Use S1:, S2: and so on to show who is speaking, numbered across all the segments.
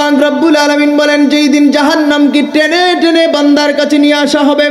S1: পাক রব্বুল আলামিন বলেন, যেই দিন জাহান্নামকে টেনে টেনে বান্দার কাছে নিয়ে আসা হবে,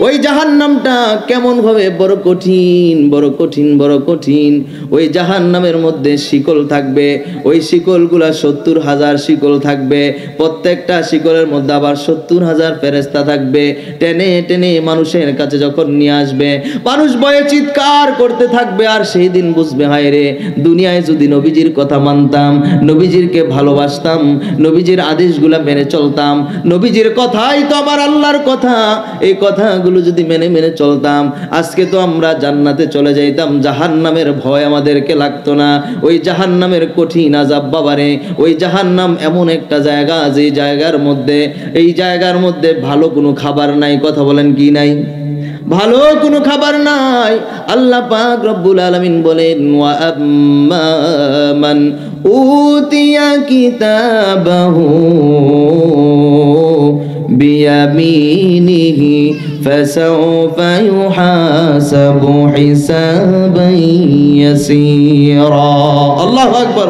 S1: ওই জাহান্নামটা কেমন হবে, বড় কঠিন, বড় কঠিন, বড় কঠিন। ওই জাহান্নামের মধ্যে শিকল থাকবে, ওই শিকলগুলা 70,000 শিকল থাকবে, প্রত্যেকটা শিকলের মধ্যে আবার 70,000 ফেরেশতা থাকবে। টেনে টেনে মানুষের কাছে যখন নিয়ে আসবে, মানুষ ভয়ে চিৎকার করতে থাকবে। আর সেই দিন বুঝবে, হায় রে, দুনিয়ায় যদি নবীজির কথা মানতাম, নবীজিরকে ভালোবাসতাম, নবীজির আদেশগুলা মেনে চলতাম, নবীজির কথাই তো আমার আল্লাহর কথা, এই কথাগুলো যদি মেনে মেনে চলতাম, আজকে তো আমরা জান্নাতে চলে যাইতাম, জাহান্নামের ভয় আমাদেরকে লাগতো না। ওই জাহান্নামের কঠিন আযাব বাবারে, ওই জাহান্নাম এমন একটা জায়গা, যে জায়গার মধ্যে, এই জায়গার মধ্যে ভালো কোনো খাবার নাই। কথা বলেন, কি নাই? ভালো কোনো খাবার নাই। আল্লাহ পাক রব্বুল আলামিন বলেন, ওয়া আম্মা মান উতিয়া কিতাবাহু বিয়ামিনিহি ফাসাউফা ইউহাসাবু হিসাবান ইয়াসীরা। আল্লাহু আকবার।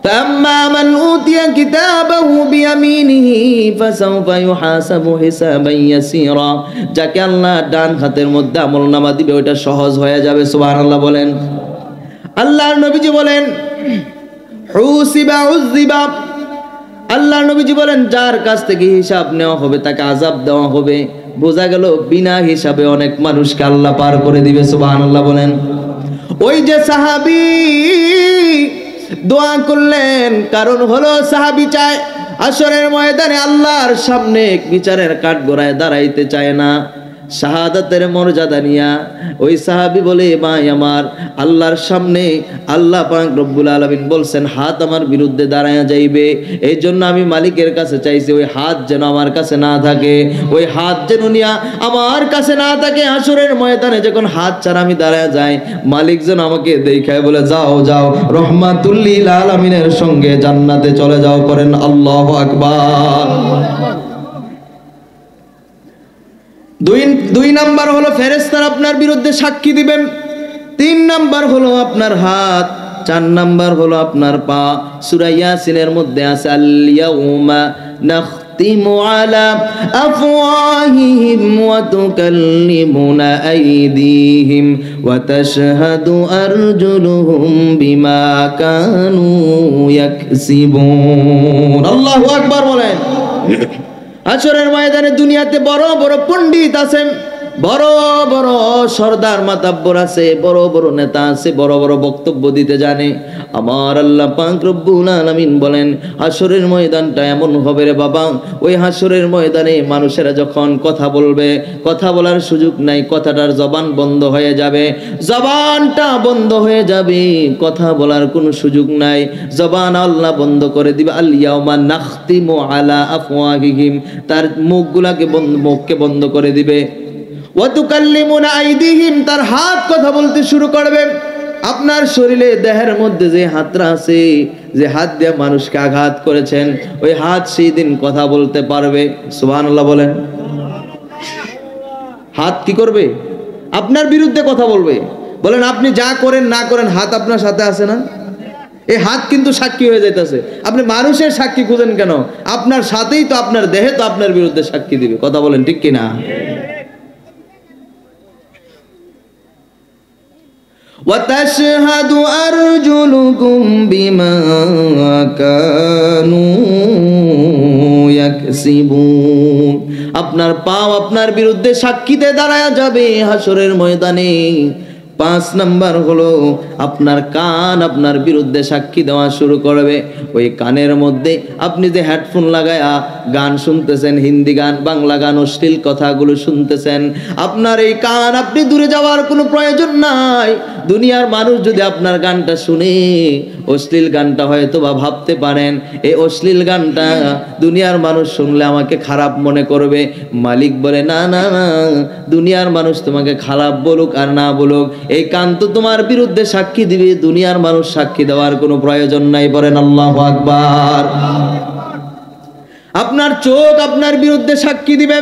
S1: فأما من أوتي كتابه بيمينه فسوف يحاسب حسابا يسيرا। যাকে আল্লাহ ডান হাতের মধ্যে আমলনামা দিবে, ওটা সহজ হয়ে যাবে। সুবহানাল্লাহ বলেন। আল্লাহর নবীজি বলেন, হুসিবা উযিবা। আল্লাহর নবীজি বলেন, যার কাছ থেকে হিসাব নেওয়া হবে তাকে আযাব দেওয়া হবে। বোঝা গেল বিনা হিসাবে অনেক মানুষকে আল্লাহ পার করে দিবে। সুবহানাল্লাহ বলেন। ওই যে সাহাবী দোয়া করলেন, কারণ হলো সাহাবী চায় হাশরের ময়দানে আল্লাহর সামনে বিচারের কাঠগড়ায় দাঁড়াইতে চায় না, শাহাদাতের মর্যাদা নিয়া। ওই সাহাবী বলে, ভাই আমার, আল্লাহর সামনে আল্লাহ পাক রব্বুল আলামিন বলছেন হাত আমার বিরুদ্ধে দাঁড়ায়া যাইবে, এই জন্য আমি মালিকের কাছে চাইছি ওই হাত যেন আমার কাছে না থাকে, ওই হাত যেন নিয়া আমার কাছে না থাকে। হাশরের ময়দানে যখন হাত ছাড়া আমি দাঁড়ায়া যাই, মালিক যেন আমাকে দেখায় বলে, যাও যাও, রহমাতুল লিল আলামিনের সঙ্গে জান্নাতে চলে যাও। করেন আল্লাহু আকবার। দুই নাম্বার হলো ফেরেশতারা আপনার বিরুদ্ধে সাক্ষী দিবেন। 3 নাম্বার হলো আপনার হাত। 4 নাম্বার হলো আপনার পা। সূরা ইয়াসিনের মধ্যে আছে, আল ইয়াউমা নাখতিমু আলা আফওয়াহিহিম ওয়া তুকাল্লিমুনা আইদিহিম ওয়া তাশহাদু আরজুলুহুম বিমা কানু ইয়াকসিবুন। আল্লাহু আকবার বলেন। হাশরের ময়দানে দুনিয়াতে বড় বড় পণ্ডিত আছেন, বড় বড় সরদার মাতাব্বর আছে, বড় বড় নেতা আছে, বড় বড় বক্তব্য দিতে জানে। আমার আল্লাহ পাক রব্বুল আলামিন বলেন, হাশরের ময়দানটা এমন হবে রে বাবা, ওই হাশরের ময়দানে মানুষেরা যখন কথা বলবে, কথা বলার সুযোগ নাই, কথাটার জবান বন্ধ হয়ে যাবে, জবানটা বন্ধ হয়ে যাবে, কথা বলার কোনো সুযোগ নাই, জবান আল্লাহ বন্ধ করে দিবে। আল ইয়াউমা নাখতিমু আলা আফওয়াহিহিম, তার মুখগুলাকে মুখকে বন্ধ করে দিবে। ওয়া তুকাল্লিমুনা আইদিহিম, তার হাত কথা বলতে শুরু করবে। আপনার শরীরে দেহের মধ্যে যে হাতটা আছে, যে হাত দিয়ে মানুষকে আঘাত করেছেন, ওই হাত সেই দিন কথা বলতে পারবে। সুবহানাল্লাহ বলেন। হাত কি করবে? আপনার বিরুদ্ধে কথা বলবে। বলেন, আপনি যা করেন না করেন, হাত আপনার সাথে আছে না? এই হাত কিন্তু সাক্ষী হয়ে যাইতেছে। আপনি মানুষের সাক্ষী খুঁজেন কেন? আপনার সাথেই তো, আপনার দেহে তো আপনার বিরুদ্ধে সাক্ষী দিবে। কথা বলেন, ঠিক কিনা? وَتَشْهَدُ أَرْجُلُكُمْ بِمَا كَانُوا يَكْسِبُونَ। আপনার পাও আপনার বিরুদ্ধে সাক্ষীতে দাঁড়ায়া যাবে হাশরের ময়দানে। 5 নাম্বার হলো আপনার কান আপনার বিরুদ্ধে সাক্ষী দেওয়া শুরু করবে। ওই কানের মধ্যে আপনি যে হেডফোন লাগায়া গান শুনতেছেন, হিন্দি গান, বাংলা গান, অশ্লীল কথাগুলো শুনতেছেন, আপনার এই কান, আপনি দূরে যাওয়ার কোনো প্রয়োজন নাই। দুনিয়ার মানুষ যদি আপনার গানটা শুনে, অশ্লীল গানটা হয়তো বা ভাবতে পারেন এই অশ্লীল গানটা দুনিয়ার মানুষ শুনলে আমাকে খারাপ মনে করবে। মালিক বলে, না না না, দুনিয়ার মানুষ তোমাকে খারাপ বলুক আর না বলুক, এই কান তো তোমার বিরুদ্ধে সাক্ষী দিবে, দুনিয়ার মানুষ সাক্ষী দেওয়ার কোনো প্রয়োজন নাই। বলেন আল্লাহু আকবার। আপনার চোখ আপনার বিরুদ্ধে সাক্ষী দিবে।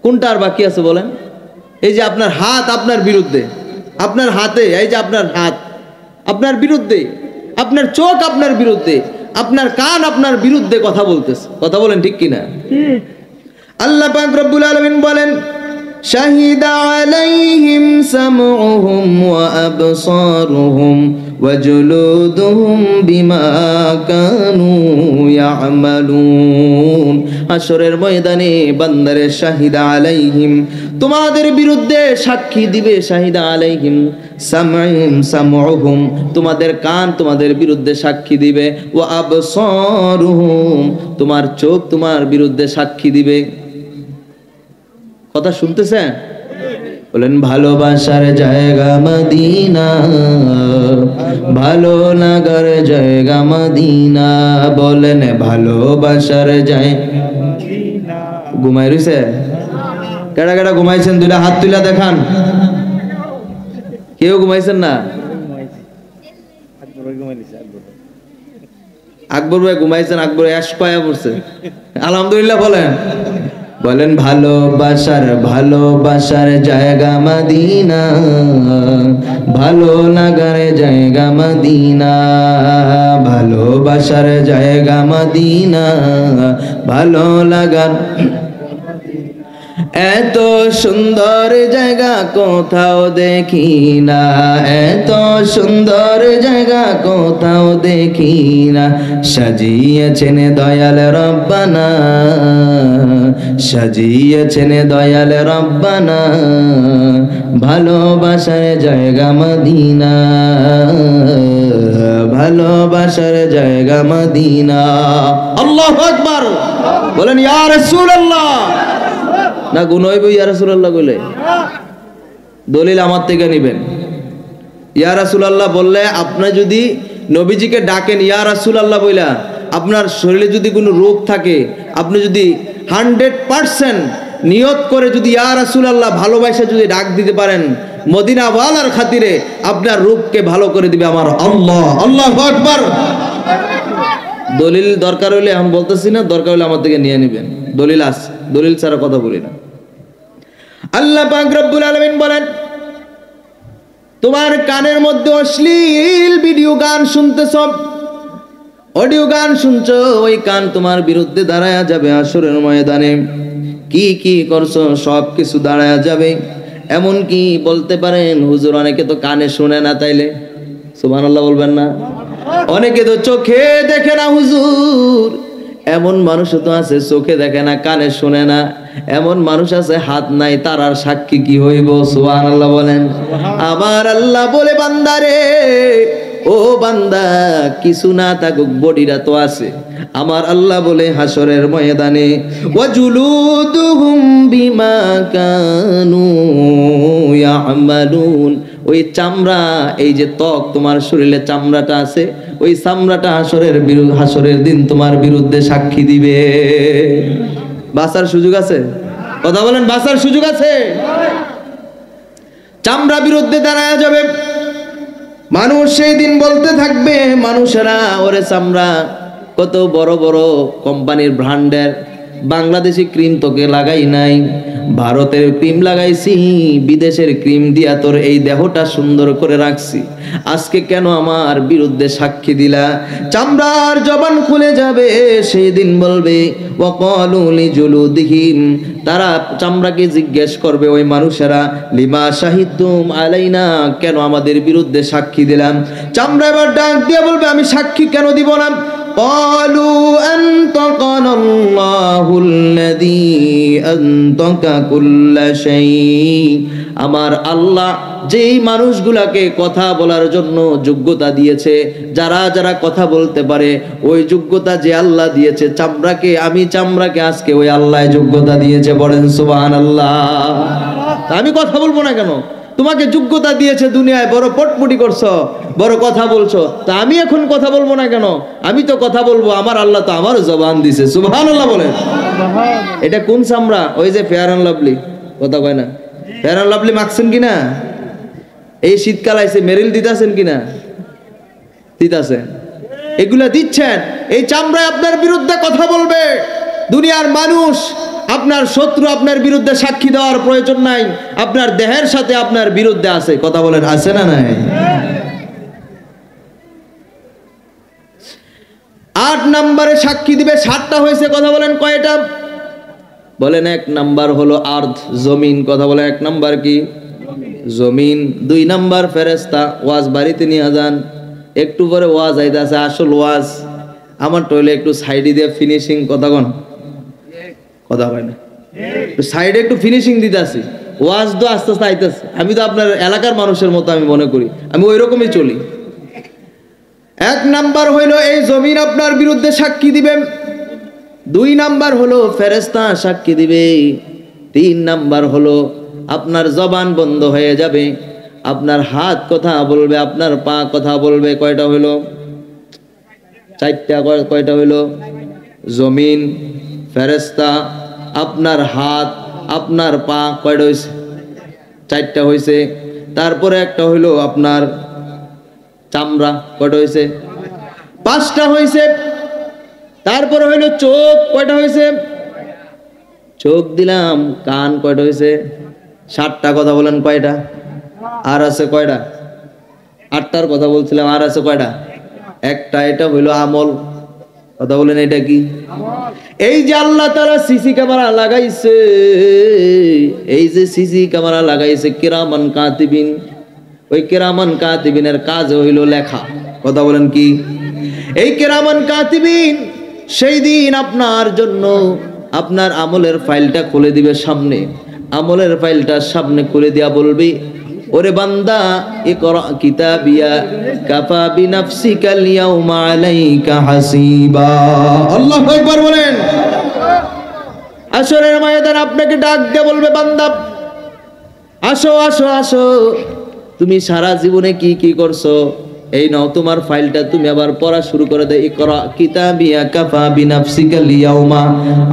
S1: কোনটা আর বাকি আছে বলেন? এই যে আপনার হাত আপনার বিরুদ্ধে, আপনার হাতে, এই যে আপনার হাত আপনার বিরুদ্ধে, আপনার চোখ আপনার বিরুদ্ধে, আপনার কান আপনার বিরুদ্ধে কথা বলতেছে। কথা বলেন ঠিক কিনা? আল্লাহ পাক রব্বুল আলামিন বলেন, শাহিদা আলাইহিম সামউহুম ওয়া আবসারুহুম ওয়া জুলুদুহুম বিমা কানু ইয়ামালুন। হাশরের ময়দানে বান্দারে শাহিদা আলাইহিম, তোমাদের বিরুদ্ধে সাক্ষী দিবে। শাহিদা আলাইহিম সামউহুম, তোমাদের কান তোমাদের বিরুদ্ধে সাক্ষী দিবে। ওয়া আবসারুহুম, তোমার চোখ তোমার বিরুদ্ধে সাক্ষী দিবে। কথা শুনতেছেন? বলেন ভালোবাসার জায়গা মদিনা, ভালো লাগার জায়গা মদিনা। বলেন ভালোবাসার জায়গা মদিনা। ঘুমাই রইছে? কেডা কেডা ঘুমাইছেন? দুইটা হাত তুলে দেখান। কেউ ঘুমাইছেন না? আকবর ভাই ঘুমাইছেন। আকবর এশ পায়া পড়ছে। আলহামদুলিল্লাহ বলেন। বলেন ভালোবাসার জায়গা মদিনা, ভালো লাগার জায়গা মদিনা। ভালোবাসার জায়গা মদিনা, ভালো লাগার। এত সুন্দর জায়গা কোথাও দেখি না, এত সুন্দর জায়গা কোথাও দেখি না। সাজিয়েছেন দয়াল রব্বানা, সাজিয়েছেন দয়াল রব্বানা, ভালোবাসার জায়গা মদিনা, ভালোবাসার জায়গা মদিনা। আল্লাহু আকবার। বলেন ইয়া রাসূলুল্লাহ। না গুনইব ইয়া রাসূলুল্লাহ কইলে? দলিল আমার থেকে নেবেন। ইয়া রাসূলুল্লাহ বললে, আপনি যদি নবীজিকে ডাকেন ইয়া রাসূলুল্লাহ বইলা, আপনার শরীরে যদি কোনো রোগ থাকে, আপনি যদি 100% নিয়ত করে যদি ইয়া রাসূলুল্লাহ ভালোবাসা যদি ডাক দিতে পারেন, মদিনা ওয়ালার খাতিরে আপনার রূপকে ভালো করে দিবে আমার আল্লাহ। আল্লাহু আকবার। দলিল দরকার হইলে আমি বলতেছি না, দরকার হলে আমার থেকে নিয়ে নেবেন। দলিল আছে, দলিল ছাড়া কথা বলি না। আল্লাহ পাক রব্বুল আলামিন বলেন, তোমার কানের মধ্যে অশ্লীল ভিডিও গান শুনতেছ, অডিও গান শুনছো, ওই কান তোমার বিরুদ্ধে দাঁড়ায়া যাবে হাশরের ময়দানে। কি কি করছো সব কিছু দাঁড়ায়া যাবে। এমন কি বলতে পারেন, হুজুর অনেকে তো কানে শুনে না, তাইলে সুবহানাল্লাহ বলবেন না? অনেকে তো চোখে দেখে না হুজুর। এমন মানুষ তো আছে চোখে দেখে না, কানে শুনে না। এমন মানুষ আছে হাত নাই, তার আর সাক্ষী কি হইব? সুবহানাল্লাহ বলেন। আমার আল্লাহ বলে, বান্দারে, ও বান্দা, কিছু না থাকুক বডিরা তো আছে। আমার আল্লাহ বলে হাশরের ময়দানে, ওয়াজুলুদুহুম বিমা কানু ইয়ামালুন, ওই চামড়া, এই যে ত্বক তোমার শরীরে চামড়াটা আছে, ওই চামড়াটা হাশরের দিন তোমার বিরুদ্ধে সাক্ষী দিবে। বাঁচার সুযোগ আছে? কথা বলেন, বাঁচার সুযোগ আছে? চামড়া বিরুদ্ধে দাঁড়ায় যাবে। মানুষ সেই দিন বলতে থাকবে, মানুষেরা, ওরে চামড়া, কত বড় বড় কোম্পানির ব্র্যান্ডের বাংলাদেশি ক্রিম তোকে লাগাই নাই, ভারতের ক্রিম লাগাইছি, বিদেশের ক্রিম দিয়া তোর এই দেহটা সুন্দর করে রাখছি, আজকে কেন আমার বিরুদ্ধে সাক্ষী দিলা? চামড়ার জবান খুলে যাবে। সেই দিন বলবে, ওয়াকালু লিজুলুদিহিম, তারা চামড়াকে জিজ্ঞেস করবে, ওই মানুষেরা, লিমা শাহিদতুম আলাইনা, কেন আমাদের বিরুদ্ধে সাক্ষী দিলাম? চামড়া এবার ডাক দিয়ে বলবে, আমি সাক্ষী কেন দিব না? ক্বালু আনতাকানা আল্লাহুল্লাযী আনতাকা কুল্লা শাই, আমার আল্লাহ যেই মানুষগুলাকে কথা বলার জন্য যোগ্যতা দিয়েছে, যারা যারা কথা বলতে পারে, ওই যোগ্যতা যে আল্লাহ দিয়েছে চামড়াকে, আমি চামড়াকে আজকে ওই আল্লাহ যোগ্যতা দিয়েছে। বলেন সুবহানাল্লাহ। আমি কথা বলবো না কেন? তোমাকে যোগ্যতা দিয়েছে, দুনিয়ায় বড় পটপটি করছো, বড় কথা বলছো, তা আমি এখন কথা বলবো না কেন? আমি তো কথা বলবো, আমার আল্লাহ তো আমারও জবান দিছে। সুবহানাল্লাহ বলেন। এটা কোন চামড়া? ওই যে ফেয়ার অ্যান্ড লাভলি, কথা কয় না? ফেয়ার অ্যান্ড লাভলি মাখছেন কিনা? এই শীতকাল আইছে, মেরিল দিতেছেন কিনা? দিতেছেন। এগুলা দিচ্ছেন, এই চামড়ায় আপনার বিরুদ্ধে কথা বলবে। দুনিয়ার মানুষ, আপনার শত্রু, আপনার বিরুদ্ধে সাক্ষী দেওয়ার প্রয়োজন নাই, আপনার দেহের সাথে আপনার বিরুদ্ধে আছে। কথা বলেন, আছে না নাই? 8 নম্বরে সাক্ষী দিবে 7টা হয়েছে, কথা বলেন কয়টা? বলেন 1 নাম্বার হলো আর্থ, জমিন, কথা বলেন 1 নাম্বার কি? জমিন। 2 নাম্বার ফেরেশতা, ওয়াজ বাড়িতে নিয়ে যান, একটু পরে ওয়াজ আইতাছে, আসল ওয়াজ আমার টয়লে একটু সাইডে দিয়ে ফিনিশিং, কথা কোন কথা হয় না, সাইডে একটু ফিনিশিং দিতেছি, ওয়াজ তো আস্তে আস্তে আইতেছে। আমি তো আপনার এলাকার মানুষের মতো আমি মনে করি, আমি ওই রকমই চলি। 1 নাম্বার হইলো এই জমিন আপনার বিরুদ্ধে সাক্ষী দিবে। 2 নাম্বার হলো ফেরেশতা সাক্ষী দিবে। 3 নাম্বার হলো আপনার জবান বন্ধ হয়ে যাবে, আপনার হাত কথা বলবে, আপনার পা কথা বলবে। কয়টা হইলো? 4টা। কয়টা হইলো? জমিন, ফেরেশতা, আপনার হাত, আপনার পা। কয়টা হইছে? 4টা হইছে। তারপরে একটা হইলো আপনার চামড়া। কয়টা হইছে? 5টা হইছে। তারপরে হইলো চোখ। কয়টা হইছে? চোখ দিলাম। কান কয়টা হইছে? 7টা। কথা বলেন কয়টা? আর আছে কয়টা? 8টার কথা বলছিলাম, আর আছে কয়টা? 1টা। এটা হইলো আমল, কথা বলেন এটা কি? এই যে আল্লাহ তাআলা সিসি ক্যামেরা লাগাইছে, এই যে সিসি ক্যামেরা লাগাইছে কিরামান কাতিবিন, ওই কিরামান কাতিবিনের কাজ হইলো লেখা, কথা বলেন কি? এই কিরামান কাতিবিন সেই দিন আপনার জন্য আপনার আমলের ফাইলটা খুলে দিবে সামনে, আমলের ফাইলটা সামনে খুলে দিয়া বলবি, ওরে বান্দা ইকরা কিতাবিয়া কাফা বিনাফসিকাল ইয়াউমা আলাইকা হাসিবা। আল্লাহু আকবার বলেন। আসরের ময়দান আপনাকে ডাক দিয়ে বলবে, বান্দা আসো আসো আসো, তুমি সারা জীবনে কি কি করছো, এই নাও তোমার ফাইলটা, তুমি আবার পড়া শুরু করে দাও। ইকরা কিতাবিয়া কাফা বিনাফসিকাল ইয়াউমা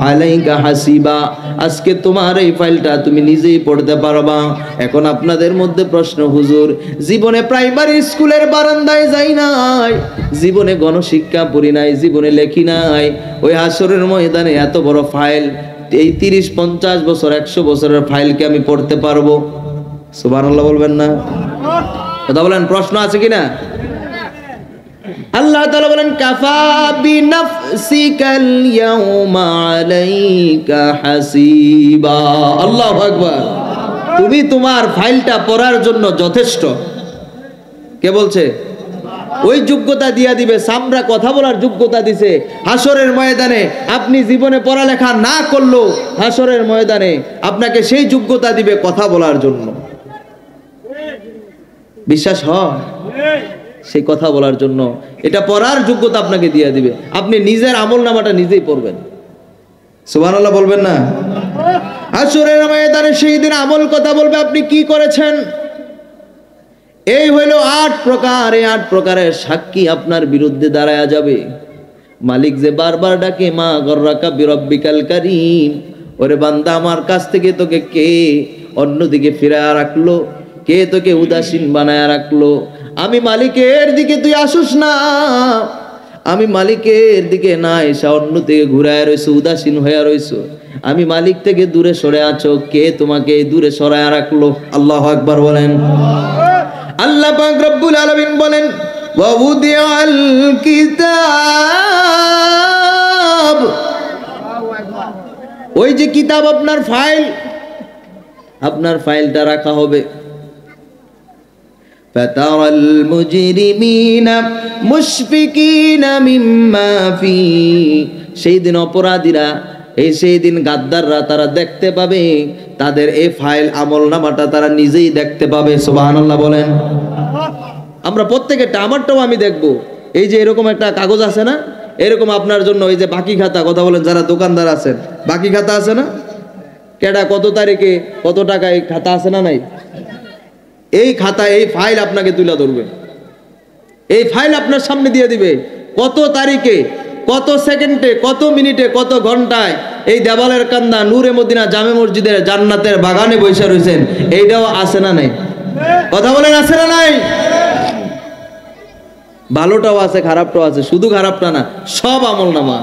S1: আলাইকা হাসিবা। আজকে তোমার এই ফাইলটা তুমি নিজেই পড়তে পারবা। এখন আপনাদের মধ্যে প্রশ্ন, হুজুর জীবনে প্রাইমারি স্কুলের বারান্দায় যাই নাই, জীবনে গণশিক্ষা পড়ি নাই, জীবনে লেখি নাই, ওই হাসরের ময়দানে এত বড় ফাইল, এই 30-50 বছর 100 বছরের ফাইলকে আমি পড়তে পারবো? সুবহানাল্লাহ বলবেন না? কথা বলেন, প্রশ্ন আছে কিনা? আল্লাহ তাআলা বলেন কাফা বিনাফসিকাল ইয়াউমা আলাইকা হাসিবা। আল্লাহু আকবার। তুমি তোমার ফাইলটা পড়ার জন্য যথেষ্ট। কে বলছে? ওই যোগ্যতা দিয়া দিবে, সামরা কথা বলার যোগ্যতা দিছে। হাসরের ময়দানে আপনি জীবনে পড়ালেখা না করলেও হাসরের ময়দানে আপনাকে সেই যোগ্যতা দিবে কথা বলার জন্য। বিশ্বাস হয়? সেই কথা বলার জন্য এটা পড়ার যোগ্যতা আপনাকে দিয়ে দিবে। আপনি নিজের আমল নামাটা নিজেই পড়বেন। সুবহানাল্লাহ বলবেন না? হাসরের ময়দানে সেই দিন আমল কথা বলবে, আপনি কি করেছেন। এই হইল 8 প্রকার। এই 8 প্রকারের সাক্ষী আপনার বিরুদ্ধে দাঁড়ায়া যাবে। মালিক যে বারবার ডাকে, মা গররাকা বিরব্বিকাল কারীম, ওরে বান্দা আমার কাছ থেকে তোকে কে অন্যদিকে ফিরায়া রাখলো, কে তোকে উদাসীন বানায়া রাখলো? আমি মালিকের দিকে তুই আসুস না, আমি মালিকের দিকে না এসে অন্য থেকে ঘুরায় রইছো, উদাসীন হয়ে রইছো, আমি মালিক থেকে দূরে সরে আছো, কে তোমাকে দূরে সরায়া রাখলো? আল্লাহু আকবার বলেন। আল্লাহ পাক রব্বুল আলামিন বলেন ওয়া উদিআল কিতাব, ওই যে কিতাব আপনার ফাইল, আপনার ফাইলটা রাখা হবে। ফাতারাল মুজরিমিনা মুশফিকিনা মিম্মা ফি, সেই দিন অপরাধীরা, এই সেই দিন গাদ্দাররা তারা দেখতে পাবে তাদের এই ফাইল আমলনামাটা তারা নিজেই দেখতে পাবে। সুবহানাল্লাহ বলেন। আমরা প্রত্যেকটা, আমারটাও আমি দেখবো। এই যে এরকম একটা কাগজ আছে না, এরকম আপনার জন্য ওই যে বাকি খাতা, কথা বলেন যারা দোকানদার আছেন, বাকি খাতা আছে না, কেডা কত তারিখে কত টাকা, এই খাতা আছে না নাই? এই খাতা, এই ফাইল আপনাকে তুলে ধরবে। এই ফাইল আপনার সামনে দিয়ে দিবে কত তারিখে, কত সেকেন্ডে, কত মিনিটে, কত ঘন্টায় এই দেওয়ালের কান্দা নূরে মদিনা জামে মসজিদের জান্নাতের বাগানে বসে রয়েছেন, এইটাও আছে না নাই? কথা বলেন আছে না নাই? ভালোটাও আছে, খারাপটাও আছে, শুধু খারাপটা না, সব আমলনামা।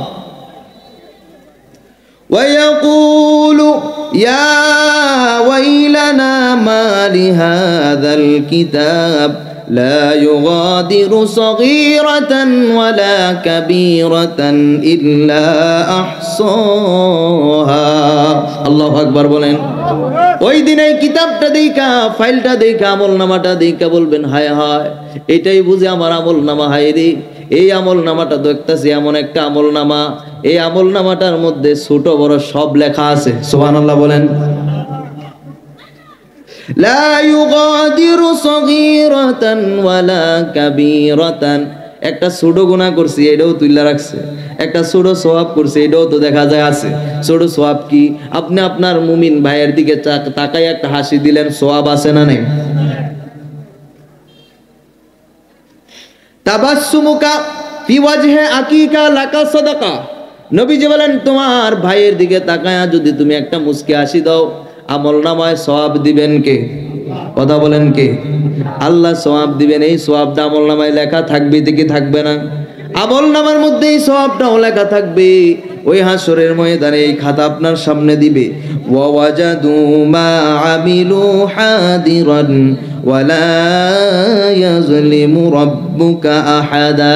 S1: ويقول يا ويلنا ما لهذا الكتاب لا يغادر صغيرة ولا كبيرة إلا أحصاها الله أكبر বলেন ওই দিন এই কিতাবটা দেখা ফাইলটা দেখা আমলনামাটা দেখা বলবেন হায় হায় এটাই বুঝি আমার আমলনামা হায় রে এই আমলনামাটা দেখতেছি এমন একটা আমলনামা এই আমলনামাটার মধ্যে ছোট বড় সব লেখা আছে সুবহানাল্লাহ বলেন لا يغادر صغيرة ولا كبيرة একটা ছোট গুনাহ করছি এটাও তুইলা রাখছে একটা ছোট সওয়াব করছি এটাও তো দেখা যায় আছে ছোট সওয়াব কি আপনি আপনার মুমিন ভাইয়ের দিকে তাকায় একটা হাসি দিলেন সওয়াব আছে না নেই তাবাসসুমুকা ফি ওয়াজহি আকিকা লাকা সাদাকা নবীজি বলেন তোমার ভাইয়ের দিকে তাকায়া যদি তুমি একটা মুস্কি হাসি দাও আমলনামায় সওয়াব দিবেন কে কথা বলেন কে আল্লাহ সওয়াব দিবেন এই সওয়াবটা আমলনামায় লেখা থাকবে কি থাকবে না আমলনামার মধ্যে এই সওয়াবটাও লেখা থাকবে ওই হাসরের ময়দানে এই খাতা আপনার সামনে দিবে ওয়া ওয়াজাদু মা আমিলু হাদিরান ওয়ালা ইয়াজলিমু রাব্বুকা আহাদা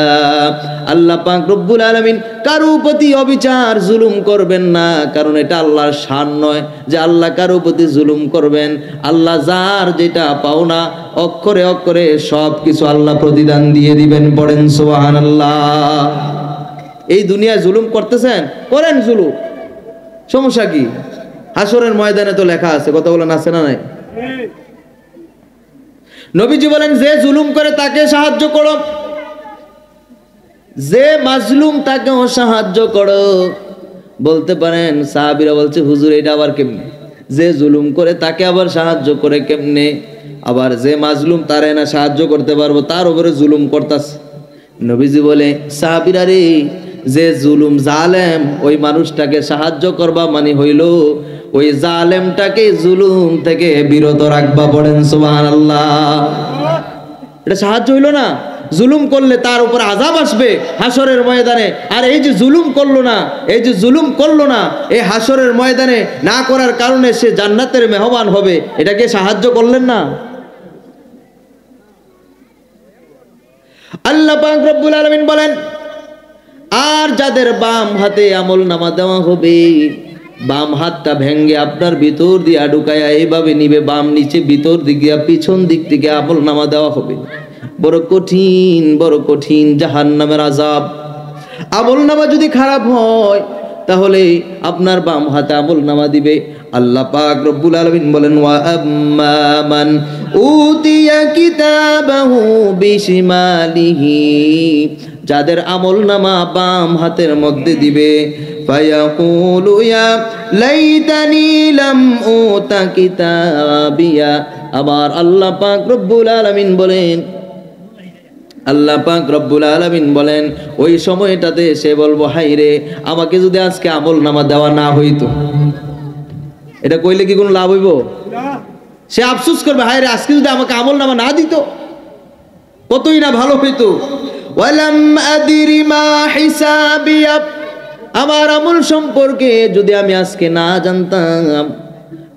S1: আল্লাহ পাক রব্বুল আলামিন কারো প্রতি অবিচার জুলুম করবেন না কারণ এটা আল্লাহর শান নয় যে আল্লাহ কারো প্রতি জুলুম করবেন আল্লাহ যার যেটা পাওনা অক্ষরে অক্ষরে সবকিছু আল্লাহ প্রতিদান দিয়ে দিবেন পড়েন সুবহানাল্লাহ এই দুনিয়ায় জুলুম করতেছেন করেন জুলুম সমস্যা কি হাসরের ময়দানে তো লেখা আছে কথা বলেন আছে না নাই নবীজি বলেন যে জুলুম করে তাকে সাহায্য করো যে মাজলুম তাকেও সাহায্য করো বলতে পারেন সাহাবীরা বলছে হুজুর এটা আবার কেমনে যে জুলুম করে তাকে আবার সাহায্য করে কেমনে আবার যে মাজলুম তারে না সাহায্য করতে পারবো তার উপরে জুলুম করতাছে নবীজি বলে সাহাবীরা রে যে জুলুম জালেম ওই মানুষটাকে সাহায্য করবা মানে হইল ওই জালেমটাকে জুলুম থেকে বিরত রাখবা পড়েন সুবহানাল্লাহ এটা সাহায্য হইল না জুলুম করলে তার উপর আযাব আসবে হাসরের ময়দানে আর এই যে জুলুম করলো না এই যে জুলুম করলো না এই হাসরের ময়দানে না করার কারণে সে জান্নাতের মেহমান হবে এটাকে সাহায্য করলেন না আল্লাহ পাক রব্বুল আলামিন বলেন আর যাদের বাম হাতে আমলনামা দেওয়া হবে বাম হাতটা ভেঙ্গে আপনার ভিতর দিয়ে ঢুকায়া এইভাবে নিবে বাম নিচে ভিতর দিকে পিছন দিক থেকে আমলনামা দেওয়া হবে বড় কঠিন জাহান্নামের আযাব আমলনামা যদি খারাপ হয় তাহলে আপনার বাম হাতে আমলনামা দিবে আল্লাহ পাক রব্বুল আলামিন বলেন ওয়া আম্মা মান উতিয়া কিতাবাহু বিশিমালিহি যাদের আমলনামা বাম হাতের মধ্যে দিবে ফায়াকুলু ইয়া লাইতানি লাম উতা কিতাবিয়া আবার আল্লাহ পাক রব্বুল আলামিন বলেন আল্লাহ পাক রব্বুল আলামিন বলেন ওই সময়টাতে সে বলবো হায় রে আমাকে যদি আজকে আমলনামা দেওয়া না হইতো এটা কইলে কি কোনো লাভ হইব সে আফসোস করবে হায় রে আজকে যদি আমাকে আমলনামা না দিত কতই না ভালো হইতো ওয়ালাম আদিরি মা হিসাবিয়া আমার আমল সম্পর্কে যদি আমি আজকে না জানতাম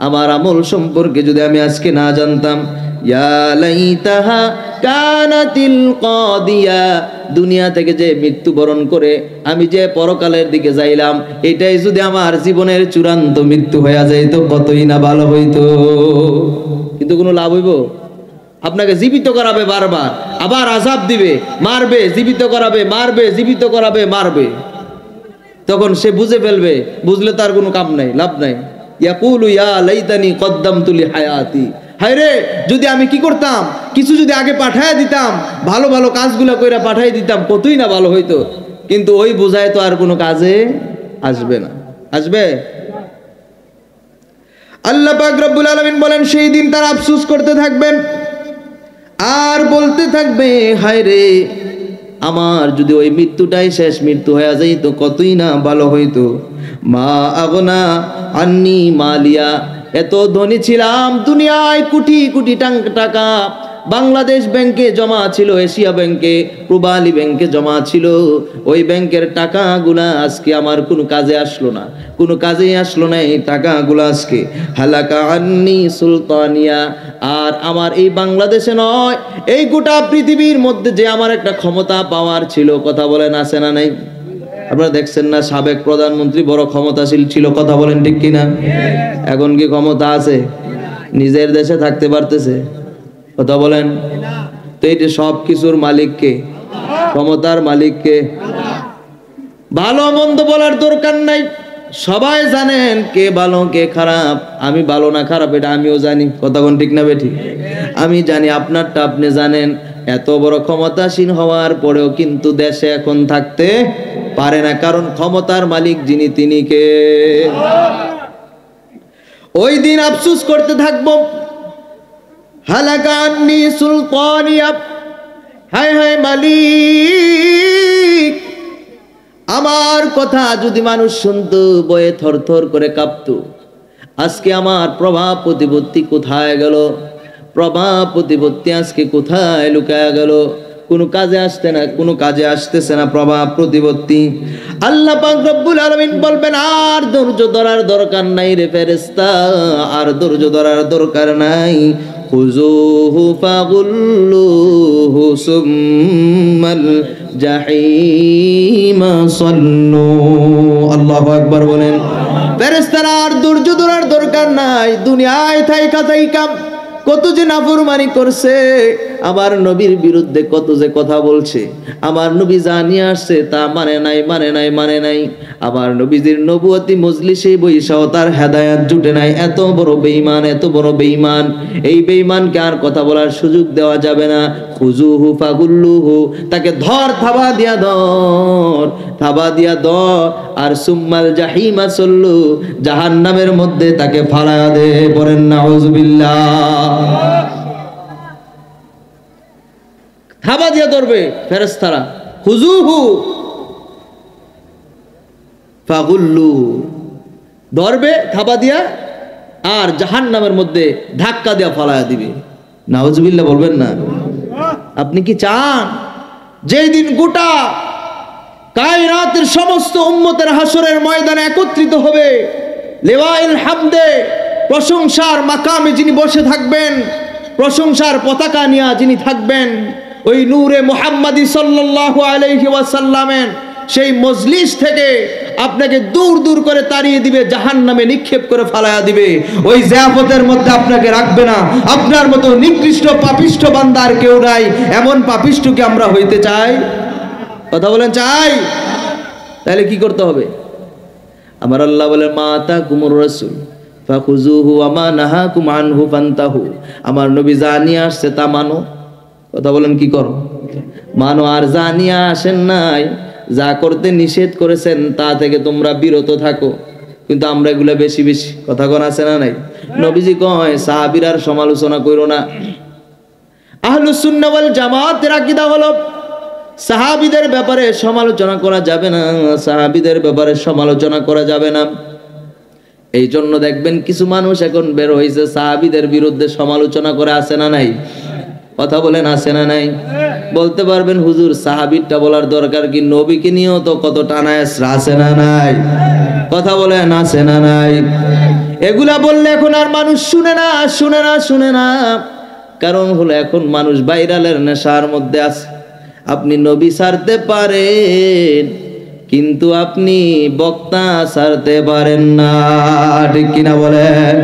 S1: আমার আমল সম্পর্কে যদি আমি আজকে না জানতাম ইয়া লাইতাহা কানাতিল কাদিয়া দুনিয়া থেকে যে মৃত্যুবরণ করে আমি যে পরকালের দিকে যাইলাম এটাই যদি আমার জীবনের চূড়ান্ত মৃত্যু হয়ে যাইতো কতই না ভালো হইতো কিন্তু কোনো লাভ হইব আপনাকে জীবিত করাবে বারবার আবার আযাব দিবে মারবে জীবিত করাবে মারবে জীবিত করাবে মারবে তখন সে বুঝে ফেলবে বুঝলে তার কোনো কাম নাই লাভ নাই ইয়াকুলু ইয়া লাইতানি কদ্দামতু লি হায়াতি হায় রে যদি আমি কি করতাম কিছু যদি আগে পাঠায় দিতাম ভালো ভালো কাজগুলো কইরা পাঠাই দিতাম কতই না ভালো হইতো কিন্তু ওই বোঝায় তো আর কোনো কাজে আসবে না আসবে আল্লাহ পাক রব্বুল আলামিন বলেন সেই দিন তারা আফসোস করতে থাকবেন আর বলতে থাকবে হায় রে আমার যদি ওই মৃত্যুটাই শেষ মৃত্যু হয়ে যাইতো কতই না ভালো হইতো মা আগনা আন্নি মালিয়া এত ধনী ছিলাম দুনিয়ায় কোটি কোটি টাকা বাংলাদেশ ব্যাংকে জমা ছিল, এশিয়া ব্যাংকে, পূবালী ব্যাংকে জমা ছিল। ওই ব্যাংকের টাকাগুলা আজকে আমার কোনো কাজে আসলো না, কোনো কাজেই আসলো না এই টাকাগুলা আজকে। হালাকা আন্নি সুলতানিয়া। আর আমার এই বাংলাদেশে নয়, এই গোটা পৃথিবীর মধ্যে যে আমার একটা ক্ষমতা পাওয়ার ছিল, কথা বলেন আছে না নাই? আপনারা দেখছেন না, সাবেক প্রধানমন্ত্রী বড় ক্ষমতাশীল ছিল, কথা বলেন ঠিক কিনা? এখন কি ক্ষমতা আছে? নিজের দেশে থাকতে পারতেছে? কথা বলেন। তো এই যে সব কিছুর মালিককে, ক্ষমতার মালিককে। ভালো মন্দ বলার দরকার নাই, সবাই জানেন কে ভালো কে খারাপ। আমি ভালো না খারাপ এটা আমিও জানি, কথা কোন ঠিক না বেঠিক? আমি জানি, আপনারটা আপনি জানেন। এত বড় ক্ষমতাসীন হওয়ার পরেও কিন্তু দেশে এখন থাকতে পারে না, কারণ ক্ষমতার মালিক যিনি তিনি কে? ওই দিন আফসোস করতে থাকবো, হালাকা আন্নি সুলতানিয়া। হায় হায় মালিক, আমার কথা যদি মানুষ শুনতো বয়ে থরথর করে কাঁপতো। আজকে আমার প্রভাব প্রতিপত্তি কোথায় গেল? প্রভাব প্রতিপত্তি আজকে কোথায় লুকায় গেল? কোনো কাজে আসতে না, কোনো কাজে আসতেছে না প্রভাব প্রতিপত্তি। আল্লাহ পাক রব্বুল আলামিন বলবেন, আর ধৈর্য ধরার দরকার নাই রে ফেরেশতা, আর ধৈর্য ধরার দরকার নাই। খুযুহু ফাগুল্লুহু সুম্মাল জাহিমা সাল্লু। আল্লাহু আকবার বলেন। ফেরেশতারা আর ধৈর্য ধরার দরকার নাই। দুনিয়ায় থাইকা থাইকা কত যে নাফরমানি করছে, আমার নবীর বিরুদ্ধে কত যে কথা বলছে, আমার নবী জানিয়ে আসছে তা মানে নাই, মানে নাই, মানে নাই। আমার নবীজির নবুয়তি মজলিসে বৈশাও তার হেদায়েত জুটে নাই। এত বড় বেঈমান, এত বড় বেঈমান। এই বেঈমানকে আর কথা বলার সুযোগ দেওয়া যাবে না। খুযুহু ফাগুল্লুহু, তাকে ধর, থাবা দিয়া ধর, থাবা দিয়া ধর। আর সুম্মাল জাহিমা সল্লু, জাহান্নামের মধ্যে তাকে ফালায়া দে। বলেন নাউযুবিল্লাহ। থাবা দিয়া ধরবে ফেরেশতারা, খুযুহু ফাগুল্লু, ধরবে থাবা দিয়া, আর জাহান্নামের মধ্যে ধাক্কা দিয়া ফালায়া দিবে। নাউযুবিল্লাহ বলবেন না? আপনি কি চান যেই দিন গোটা কায়নাতের সমস্ত উম্মতের হাসরের ময়দানে একত্রিত হবে, লিওয়াইল হামদে, প্রশংসার মাকামে যিনি বসে থাকবেন, প্রশংসার পতাকা নিয়ে যিনি থাকবেন, ওই নূরে মুহাম্মাদি সাল্লাল্লাহু আলাইহি ওয়াসাল্লামের সেই মজলিস থেকে আপনাকে দূর দূর করে তাড়িয়ে দিবে, জাহান্নামে নিক্ষেপ করে ফালায়া দিবে। ওই জিয়াফতের মধ্যে আপনাকে রাখবে না। আপনার মতো নিকৃষ্ট পাপিষ্ঠ বান্দা আর কেউ নাই। এমন পাপিষ্ঠকে আমরা হইতে চাই? কথা বলেন চাই? তাহলে কি করতে হবে? আমার আল্লাহ বলেন, মা আতাকুমুর রাসূল ফাখুযুহু ওয়া মা নাহাকুম আনহু ফান্তাহু। আমার নবী যা নিয়ে আসছে তা মানো। কথা বলেন কি করো? মানো। আর যা নিয়ে আসেন নাই, যা করতে নিষেধ করেছেন তা থেকে তোমরা বিরত থাকো। কিন্তু আমরা এগুলা বেশি বেশি কথা কোন আছে না নাই? নবীজি কয় সাহাবীরার সমালোচনা কইরো না। আহলুস সুন্নাহ ওয়াল জামাতের আকীদা হলো সাহাবীদের ব্যাপারে সমালোচনা করা যাবে না, সাহাবীদের ব্যাপারে সমালোচনা করা যাবে না। এই জন্য দেখবেন কিছু মানুষ এখন বের হয়েছে সাহাবীদের বিরুদ্ধে সমালোচনা করে, আছে না নাই? কথা বলেন আছে না নাই? বলতে পারবেন হুজুর সাহাবীরটা বলার দরকার কি? নবীকে নিয়েও তো কত টানায় আছে না নাই? কথা বলেন আছে না নাই? এগুলা বললে এখন আর মানুষ শুনে না, শুনে না, শুনে না। কারণ হলো এখন মানুষ ভাইরালের নেশার মধ্যে আছে। আপনি নবী ছাড়তে পারেন, কিন্তু আপনি বক্তা ছাড়তে পারেন না, ঠিক কিনা বলেন?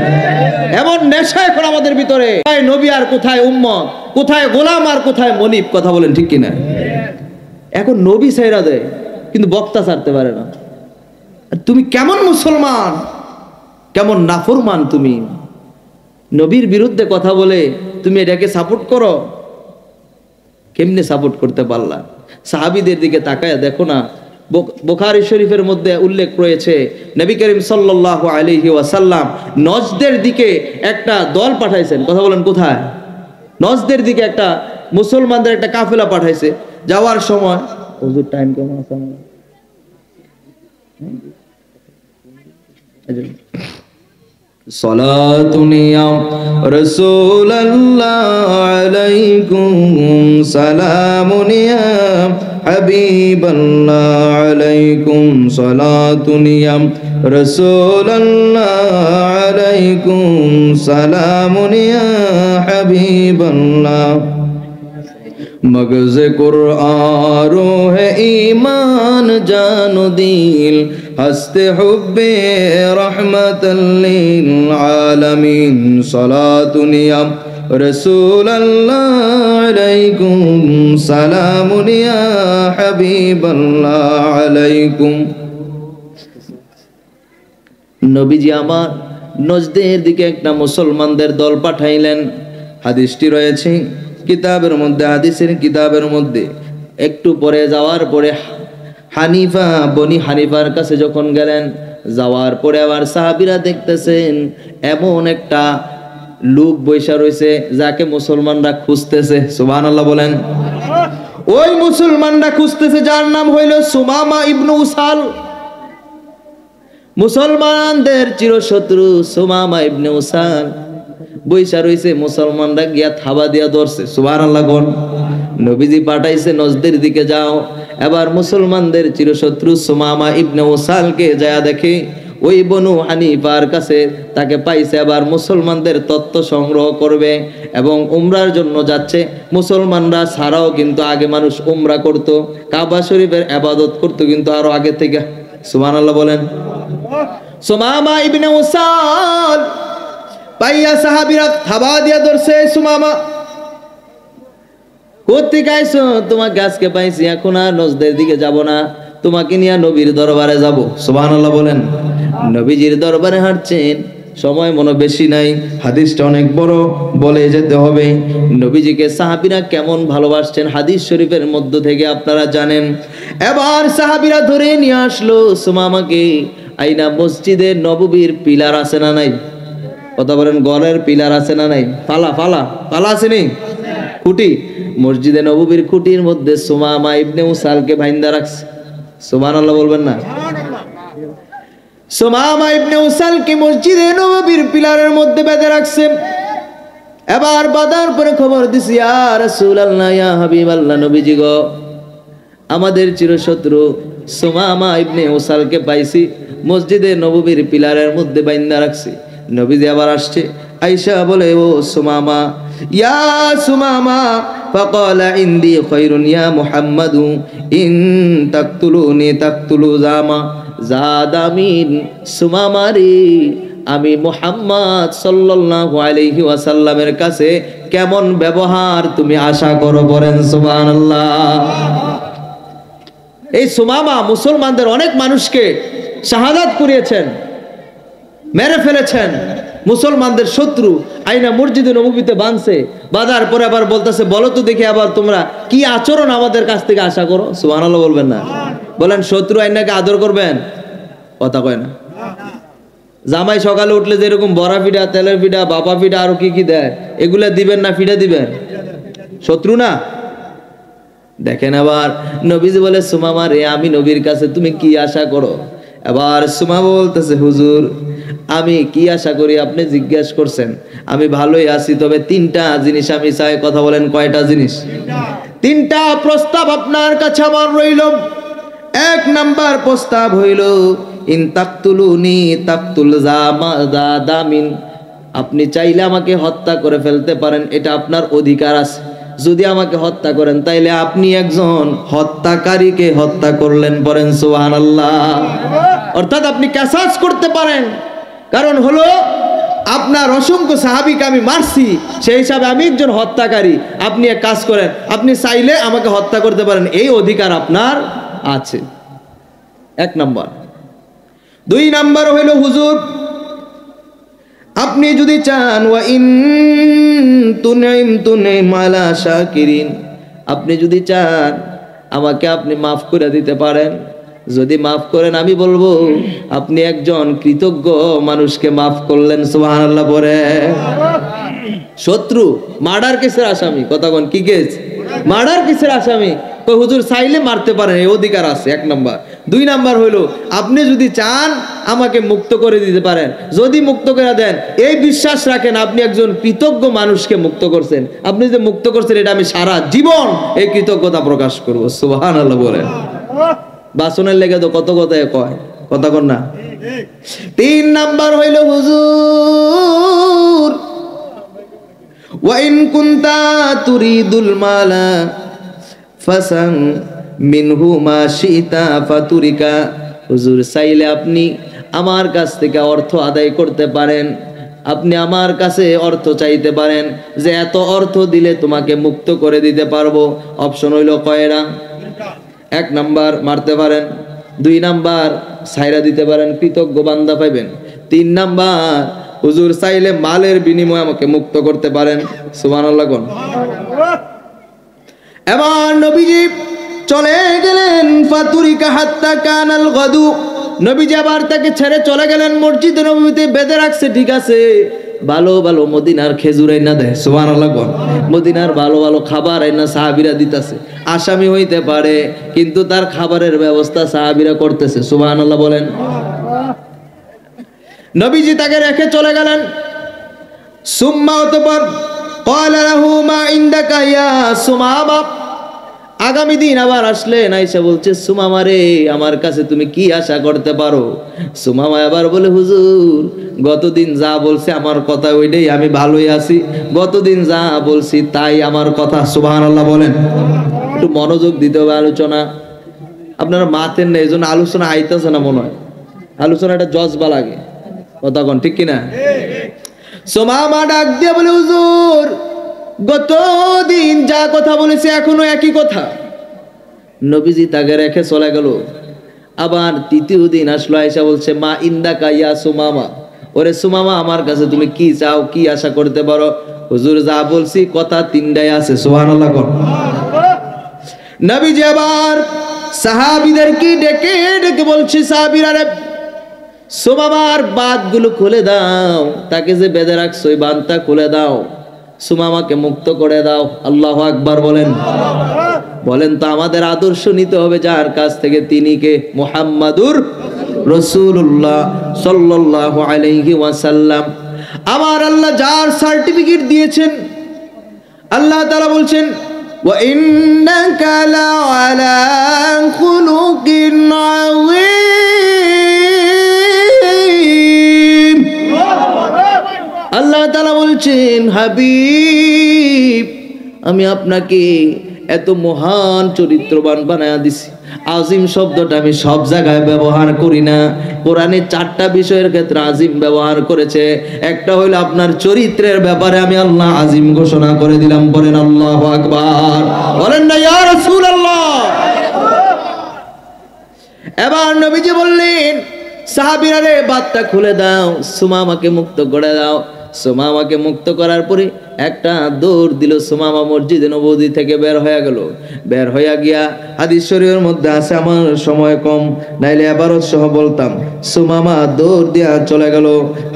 S1: এমন নেশা এখন আমাদের ভিতরে। কোথায় নবী আর কোথায় উম্মত, কোথায় গোলাম আর কোথায় মনিব, কথা বলেন ঠিক কিনা? এখন নবী ছাইরা দেয় কিন্তু বক্তা ছাড়তে পারে না। তুমি কেমন মুসলমান, কেমন নাফরমান তুমি? নবীর বিরুদ্ধে কথা বলে তুমি এটাকে সাপোর্ট করো? কেমনে সাপোর্ট করতে পারলা? সাহাবীদের দিকে তাকায় দেখো না। বুখারী শরীফের মধ্যে উল্লেখ রয়েছে, নবী করিম সাল্লাল্লাহু আলাইহি ওয়াসাল্লাম নজদের দিকে একটা দল পাঠাইছেন। কথা বলেন কোথায়? নজদের দিকে একটা মুসলমানদের একটা কাফেলা পাঠাইছে। যাওয়ার সময় হুজুর টাইম কেমন আছে আমার? সালাতুন ইয়া রাসূলুল্লাহ আলাইকুম সালামুন ইয়া হাবিবাল্লাহ আলাইকুম সালাতুন ইয়া রাসূলুল্লাহ আলাইকুম সালামুন ইয়া হাবিবাল্লাহ मगज़ कुरआन रूह ईमान जानो दिल हस्ते हुब्बे रहमतल लिल आलमीन सलातुन या रसूल अल्लाह अलैकुम सलामुन या हबीबल्लाह अलैकुम। নবীজি আমার নজদের দিকে একটা মুসলমানদের দল পাঠাইলেন। হাদিসটি রয়েছে কিতাবের মধ্যে, হাদিসের কিতাবের মধ্যে। একটু পরে যাওয়ার পরে হানিফা, বনি হানিফার কাছে যখন গেলেন, যাওয়ার পরে আবার সাহাবীরা দেখতেছেন এমন একটা লোক বৈশা রয়েছে যাকে মুসলমানরা খুঁজতেছে। সুবহানাল্লাহ বলেন। ওই মুসলমানরা খুঁজতেছে যার নাম হইল সুমামা ইবনে উসাল। মুসলমানদের চিরশত্রু সুমামা ইবনে উসাল বৈশা রইছে। মুসলমানরা গিয়া থাবা দিয়া ধরছে। সুবহানাল্লাহ কোন। নবীজি পাঠাইছে নজদের দিকে যাও। এবার মুসলমানদের চিরশত্রু সুমামা ইবনে উসালকে যায়া দেখে ওই বনু হানিফার কাছে তাকে পাইছে। এবার মুসলমানদের তথ্য সংগ্রহ করবে এবং উমরার জন্য যাচ্ছে। মুসলমানরা ছাড়াও কিন্তু আগে মানুষ উমরা করত, কাবা শরীফের ইবাদত করত কিন্তু আরো আগে থেকে। সুবহানাল্লাহ বলেন। সুমামা ইবনে উসাল পাইয়া সাহাবীরা থাবা দিয়া ধরছে। সুমামা কোত্থেকে আইছো? তোমাকে আজকে পাইছি, এখন আর নজদের দিকে যাব না, তোমাকে নিয়ে নবীর দরবারে যাব। সুবহানাল্লাহ বলেন। নবীজির দরবারে হাঁটছেন, সময় মনে বেশি নাই, হাদিসটা অনেক বড়, বলে যেতে হবে। নবীজিকে সাহাবীরা কেমন ভালোবাসছেন হাদিস শরীফের মধ্য থেকে আপনারা জানেন। এবার সাহাবীরা ধরে নিয়ে আসলো সুমামাকে। আইনা মসজিদে নববীর পিলার আছে না নাই? কথা বলেন। গলের পিলার আছে না নাই? পালা পালা পালা আছে নি? খুঁটি। মসজিদে নববীর খুঁটির মধ্যে সুমামা ইবনে উসালকে বাইন্দা রাখছে। সুবহানাল্লাহ বলবেন না? সুমামা ইবনে উসালকে মসজিদে নববীর পিলারের মধ্যে বেঁধে রাখছে। এবার বাঁধার পরে খবর দিছি, ইয়া রাসূলুল্লাহ, ইয়া হাবিবাল্লাহ, নবীজি গো, আমাদের চিরশত্রু সুমামা ইবনে উসালকে পাইছি, মসজিদে নববীর পিলারের মধ্যে বাইন্দা রাখছি। নবীজি আবার আসছে, আয়েশা বলে, ও সুমামা, ইয়া সুমামা, ফাকালা ইনদি খায়রুন ইয়া মুহাম্মাদু ইন তাকতুলুনি তাকতুলু জামা জাদামিন। সুমামা রে, আমি মুহাম্মদ সাল্লাল্লাহু আলাইহি ওয়াসাল্লামের কাছে কেমন ব্যবহার তুমি আশা করো? বলেন সুবহানাল্লাহ। এই সুমামা মুসলমানদের অনেক মানুষকে শাহাদাত করিয়েছেন, মেরে ফেলেছেন। মুসলমানদের শত্রু আইনা মসজিদে নববীতে বাঁধছে। বাঁধার পরে আবার বলতেছে, বলো তো দেখি আবার তোমরা কি আচরণ আমাদের কাছ থেকে আশা করো? সুবহানাল্লাহ বলবেন না? বলেন, শত্রু আইনাকে আদর করবেন? কথা কয় না। জামাই সকালে উঠলে যেরকম বড়া পিঠা, তেলের পিঠা, বাপা পিঠা, আরো কি কি দেয়, এগুলা দিবেন না পিঠা দিবেন? শত্রু না? দেখেন আবার নবীজি বলে, সুমামা রে, আমি নবীর কাছে তুমি কি আশা করো? এবার সুমামা বলতেছে, হুজুর, আমি কি আশা করি আপনি জিজ্ঞাসা করছেন, আমি ভালোই আছি, তবে তিনটা জিনিস আমি চাই। কথা বলেন, কয়টা জিনিস? তিনটা প্রস্তাব আপনার কাছে আমার রইল। এক নাম্বার প্রস্তাব হইল, ইন তাকতুলুনি তাকতুল জাদামিন, আপনি চাইলে আমাকে হত্যা করে ফেলতে পারেন, এটা আপনার অধিকার আছে। যদি আমাকে হত্যা করেন তাইলে আপনি একজন হত্যাকারীকে হত্যা করলেন। পড়েন সুবহানাল্লাহ। অর্থাৎ আপনি কিসাস করতে পারেন, কারণ হলো আপনার অসংখ্য সাহাবীকে আমি মারছি, সেই হিসাবে আমি একজন হত্যাকারী। আপনি এক কাজ করেন, আপনি চাইলে আমাকে হত্যা করতে পারেন, এই অধিকার আপনার আছে। এক নাম্বার। দুই নাম্বার হইল, হুজুর, আপনি যদি চান, ওয়া ইন তুনইম আলা শাকিরিন, আপনি যদি চান আমাকে আপনি মাফ করে দিতে পারেন। যদি মাফ করেন আমি বলবো আপনি একজন কৃতজ্ঞ মানুষকে মাফ করলেন। সুবহানাল্লাহ পড়ে। শত্রু মার্ডার কেসের আসামি, কথা কোন, কি কেস? মার্ডার কেসের আসামি। তো হুজুর চাইলে মারতে পারেন, এই অধিকার আছে। এক নাম্বার। দুই নাম্বার হইল, আপনি যদি চান আমাকে মুক্ত করে দিতে পারেন। যদি মুক্ত করে দেন, এই বিশ্বাস রাখেন আপনি একজন কৃতজ্ঞ মানুষকে মুক্ত করছেন। আপনি যে মুক্ত করছেন এটা আমি সারা জীবন এই কৃতজ্ঞতা প্রকাশ করব। সুবহানাল্লাহ বলেন। বাসনের লেগে তো কত কথা কয়, কথা কর না। 3 নাম্বার হইল হুজুর ওয়া ইন কুনতা তুরিদুল মালা ফাসান মিনহু মা শিতা ফাতুরিকা। হুজুর চাইলে আপনি আমার কাছ থেকে অর্থ আদায় করতে পারেন, আপনি আমার কাছে অর্থ চাইতে পারেন যে এত অর্থ দিলে তোমাকে মুক্ত করে দিতে পারবো। অপশন হইল কয়টা? 1 নাম্বার মারতে পারেন, 2 নাম্বার ছাইরা দিতে পারেন, কৃতজ্ঞ বান্দা পাইবেন। 3 নাম্বার হুজুর চাইলে মালের বিনিময়ে আমাকে মুক্ত করতে পারেন। সুবহানাল্লাহ কোন। এবার নবীজি চলে গেলেন ফাতুরিকা হাত্তা কানাল গাদু। নবীজি আবার তাকে ছেড়ে চলে গেলেন। মসজিদে নববীতে বেঁধে রাখছে, ঠিক আছে, ভালো ভালো মদিনার খেজুর আইনা দেয়। সুবহানাল্লাহ কোন। মদিনার ভালো ভালো খাবার আইনা সাহাবীরা দিতেছে। আসামি হইতে পারে কিন্তু তার খাবারের ব্যবস্থা সাহাবীরা করতেছে। সুবহানাল্লাহ বলেন। নবীজি তাকে রেখে চলে গেলেন। সুম্মা অতঃপর ক্বালা লাহু মা ইনদাকা ইয়া সুমামা। আগামী দিন আবার আসলেন, আয়েশা বলছে সুমামা রে, আমার কাছে তুমি কি আশা করতে পারো? সুমামা আবার বলে হুজুর গতদিন যা বলছে আমার কথা ওইটাই, আমি ভালোই আছি, গতদিন যা বলছি তাই আমার কথা। সুবহানাল্লাহ বলেন। একটু মনোযোগ দিতে হবে আলোচনা। আপনারা মাতেন না, এই জন্য আলোচনা আইতেছে না মনে হয়। আলোচনাটা জজবা লাগে, কথা কোন ঠিক কিনা? সুমামা ডাক দিয়ে বলে হুজুর গতদিন যা কথা বলেছে এখনো একই কথা। নবীজি তাকে রেখে চলে গেল। আবার 3য় দিন আসলো, আয়েশা বলছে মা ইনদাকা ইয়া সুমামা, ওরে সুমামা আমার কাছে তুমি কি চাও, কি আশা করতে পারো? হুজুর যা বলছি কথা 3টাই আছে। সুবহানাল্লাহ কোন। নবীজি আবার সাহাবীদেরকে ডেকে ডেকে বলছে সাহাবীরা রে সুমামার বাঁধগুলো খুলে দাও, তাকে যে বেঁধে রাখছো ওই বাঁধটা খুলে দাও, সুমামাকে মুক্ত করে দাও। আল্লাহু আকবার বলেন। বলেন তো আমাদের আদর্শ নিতে হবে যার কাছ থেকে, তিনি কে? মুহাম্মাদুর রাসূলুল্লাহ সাল্লাল্লাহু আলাইহি ওয়াসাল্লাম। আমার আল্লাহ যার সার্টিফিকেট দিয়েছেন, আল্লাহ তাআলা বলছেন ওয়া ইন্নাকা লাআলা খুলুকিন আযীম। আল্লাহ তাআলা বলছেন হাবিব আমি আপনাকে এত মহান চরিত্রবান বানায়া দিছি। আজিম শব্দটা আমি সব জায়গায় ব্যবহার করি না, কোরআনে 4টা বিষয়ের ক্ষেত্রে আজিম ব্যবহার করেছে। একটা হইল আপনার চরিত্রের ব্যাপারে আমি আল্লাহ আজিম ঘোষণা করে দিলাম। বলেন আল্লাহু আকবার, বলেন না ইয়া রাসূলুল্লাহ। এবার নবীজি বললেন সাহাবীরা রে বাতটা খুলে দাও, সুমামাকে মুক্ত করে দাও। সুমামাকে মুক্ত করার পরে একটা দৌড় দিল। সুমামা মসজিদে নববী থেকে বের হয়ে গেল। বের হইয়া গিয়া হাদিস শরীফের মধ্যে আছে, আমার সময় কম নাইলে আবারত সহ বলতাম, সুমামা দৌড় দিয়া চলে গেল।